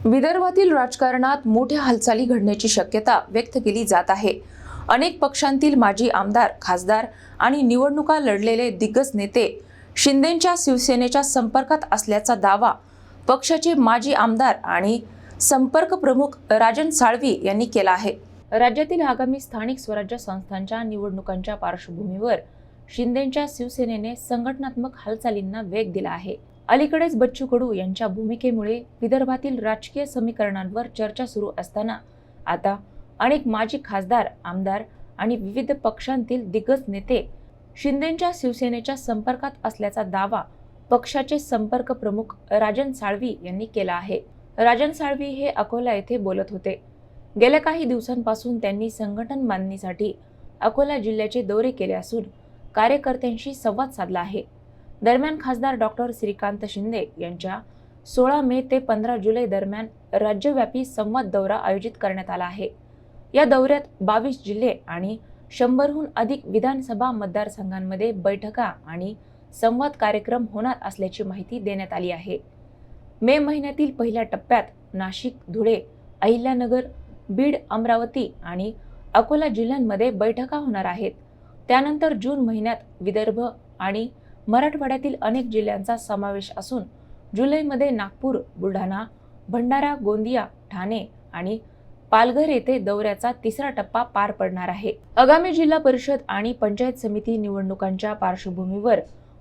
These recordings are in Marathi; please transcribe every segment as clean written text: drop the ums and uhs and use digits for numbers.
विदर्भातील राजकारणात मोठ्या हालचाली घडण्याची शक्यता व्यक्त केली जात आहे। अनेक पक्षांतील माजी आमदार, खासदार आणि निवडणुका लढलेले दिग्गज नेते शिंदेंच्या शिवसेनेच्या संपर्कात असल्याचा दावा पक्षाचे माजी आमदार आणि संपर्क प्रमुख राजन साळवी यांनी केला आहे। राज्यातील आगामी स्थानिक स्वराज्य संस्थांच्या निवडणुकांच्या पार्श्वभूमीवर शिंदेंच्या शिवसेनेने संघटनात्मक हालचालींना वेग दिला आहे। अलीकडेच बच्चू कडू यांच्या भूमिकेमुळे विदर्भातील राजकीय समीकरणांवर चर्चा सुरू असताना आता अनेक माजी खासदार, आमदार आणि विविध पक्षांतील दिग्गज नेते शिंदेंच्या शिवसेनेच्या संपर्कात असल्याचा दावा पक्षाचे संपर्क प्रमुख राजन साळवी यांनी केला आहे। राजन साळवी हे अकोला येथे बोलत होते। गेल्या काही दिवसांपासून त्यांनी संघटन बांधणीसाठी अकोला जिल्ह्याचे दौरे केले असून कार्यकर्त्यांशी संवाद साधला आहे। दरम्यान खासदार डॉक्टर श्रीकांत शिंदे यांच्या 16 मे ते 15 जुलै दरम्यान राज्यव्यापी संवाद दौरा आयोजित करण्यात आला आहे। या दौऱ्यात 22 जिल्हे आणि 100हून अधिक विधानसभा मतदारसंघांमध्ये बैठका आणि संवाद कार्यक्रम होणार असल्याची माहिती देण्यात आली आहे। मे महिन्यातील पहिल्या टप्प्यात नाशिक, धुळे, अहिल्यानगर, बीड, अमरावती आणि अकोला जिल्ह्यांमध्ये बैठका होणार आहेत। त्यानंतर जून महिन्यात विदर्भ आणि मराठवाड्यातील अनेक जिल्ह्यांचा समावेश असून जुलैमध्ये नागपूर, बुलढाणा, भंडारा, गोंदिया, ठाणे आणि पालघर येथे दौऱ्याचा तिसरा टप्पा पार पडणार आहे। आगामी जिल्हा परिषद आणि पंचायत समिती निवडणुकांच्या पार्श्वभूमीवर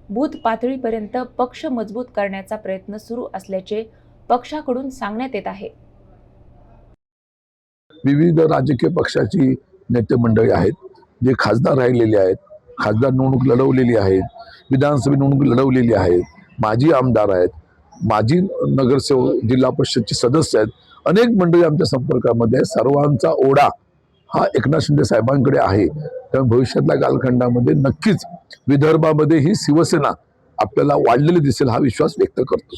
बूथ पातळीपर्यंत पक्ष मजबूत करण्याचा प्रयत्न सुरू असल्याचे पक्षाकडून सांगण्यात येत आहे। विविध राजकीय पक्षाची नेते मंडळी आहेत, जे खासदार राहिलेले आहेत, खासदार निवडणूक लढवलेली आहेत, विधानसभा निवडणूक लढवलेली आहेत, माजी आमदार आहेत, माजी नगरसेवक, जिल्हा परिषदचे सदस्य आहेत, अनेक मंडळी आमच्या संपर्कामध्ये आहे। सर्वांचा ओढा हा एकनाथ शिंदे साहेबांकडे आहे। त्यामुळे भविष्यातल्या कालखंडामध्ये नक्कीच विदर्भामध्ये ही शिवसेना आपल्याला वाढलेली दिसेल हा विश्वास व्यक्त करतो।